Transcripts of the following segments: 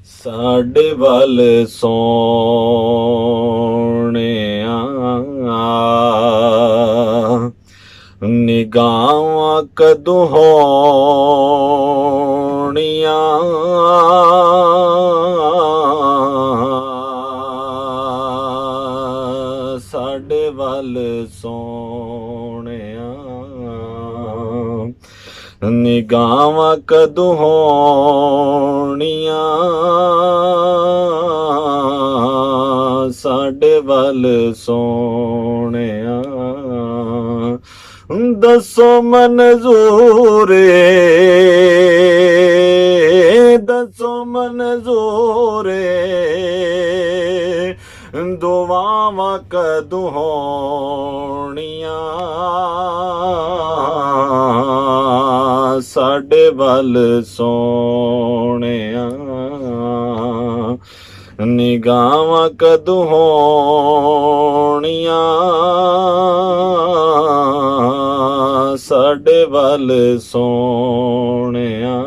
ਸਾਡੇ ਵੱਲ ਸੋਹਣਿਆ ਨਿਗਾਹਾਂ ਕਦੋਂ ਹੋਣੀਆਂ ਸਾਡੇ ਵੱਲ ਸੋਹਣਿਆ ਨਿਗਾਹਾਂ ਕਦੋਂ ਹੋਣੀਆਂ ਸਾਡੇ ਵੱਲ ਸੋਹਣਿਆ ਦੱਸੋ ਮਨਜ਼ੂਰ ਦੱਸੋ ਮਨਜ਼ੂਰ ਦੁਆਵਾਂ ਕਦੋਂ ਹੋਣੀਆਂ ਸਾਡੇ ਵੱਲ ਸੋਹਣਿਆ ਨਿਗਾਹਾਂ ਕਦੋਂ ਹੋਣੀਆਂ ਸਾਡੇ ਵੱਲ ਸੋਹਣਿਆ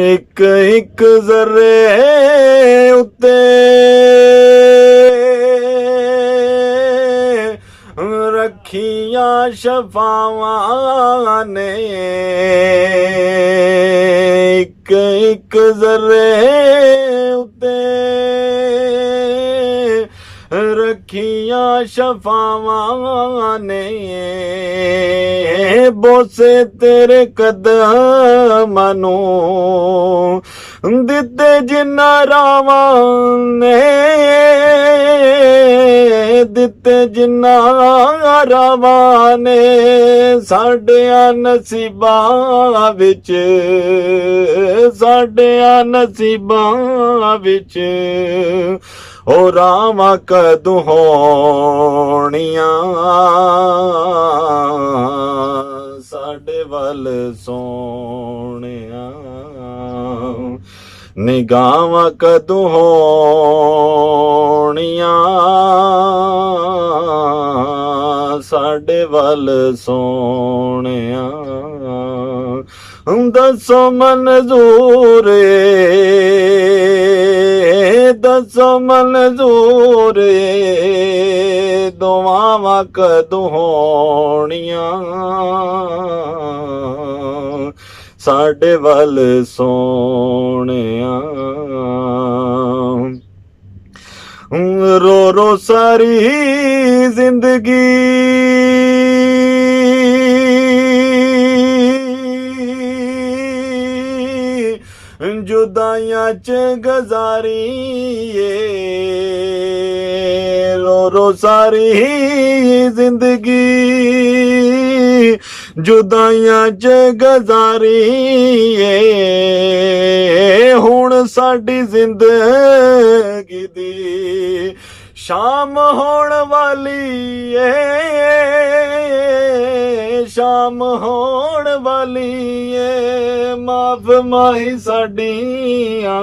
ਇੱਕ ਇੱਕ ਜ਼ਰੇ ਉੱਤੇ ਰੱਖੀਆਂ ਸ਼ਫਾਵਾਂ ਨੇ ਇੱਕ ਇੱਕ ਜ਼ਰੇ ਉੱਤੇ ਰੱਖੀਆਂ ਸ਼ਫਾਵਾਂ ਨੇ ਬੋਸੇ ਤੇਰੇ ਕਦਮਾਂ ਨੂੰ ਦਿੱਤੇ ਜਿਨ੍ਹਾਂ ਰਾਵਾਂ ਨੇ ਦਿੱਤੇ ਜਿਨ੍ਹਾਂ ਰਾਵਾਂ ਨੇ ਸਾਡਿਆਂ ਨਸੀਬਾਂ ਵਿੱਚ ਸਾਡਿਆਂ ਨਸੀਬਾਂ ਵਿੱਚ ਉਹ ਰਾਵਾਂ ਕਦੋਂ ਹੋਣੀਆਂ ਸਾਡੇ ਵੱਲ ਸੋਹਣਿਆ ਨਿਗਾਹਾਂ ਕਦੋਂ ਹੋਣੀਆਂ ਸਾਡੇ ਵੱਲ ਸੋਹਣਿਆ ਦੱਸੋ ਮਨਜ਼ੂਰ ਦੱਸੋ ਮਨਜ਼ੂਰ ਦੁਆਵਾਂ ਕਦੋਂ ਹੋਣੀਆਂ ਸਾਡੇ ਵੱਲ ਸੋਹਣਿਆ ਰੋ ਰੋ ਸਾਰੀ ਜ਼ਿੰਦਗੀ ਜੁਦਾਈਆਂ ਚ ਗੁਜ਼ਾਰੀਏ ਰੋ ਰੋ ਸਾਰੀ ਜ਼ਿੰਦਗੀ ਜੁਦਾਈਆਂ ਚ ਗੁਜ਼ਾਰੀਏ ਹੁਣ ਸਾਡੀ ਜ਼ਿੰਦਗੀ ਦੀ ਸ਼ਾਮ ਹੋਣ ਵਾਲੀ ਏ ਸ਼ਾਮ ਹੋਣ ਵਾਲੀ ਏ ਮਾਫ ਮਾਹੀ ਸਾਡੀਆਂ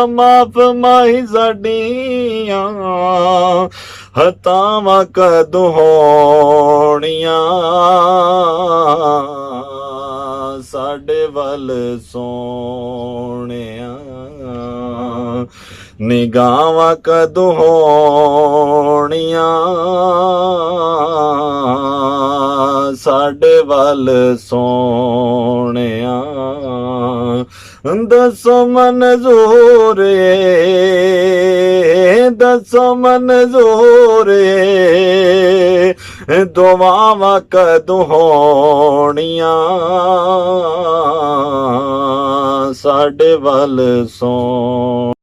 ਮਾਫ ਮਾਹੀ ਸਾਡੀਆਂ ਹਤਾਵਾਂ ਕਦੋਂ ਹੋਣੀਆਂ ਸਾਡੇ ਵੱਲ ਸੋਹਣਿਆ ਨਿਗਾਹਾਂ ਕਦੋਂ ਹੋਣੀਆਂ ਸਾਡੇ ਵੱਲ ਸੋਹਣਿਆ ਦੱਸੋ ਮਨਜ਼ੂਰ ਦੱਸੋ ਮਨਜ਼ੂਰ ਦੁਆਵਾਂ ਕਦੋਂ ਹੋਣੀਆਂ ਸਾਡੇ ਵੱਲ ਸੋਹਣਿਆ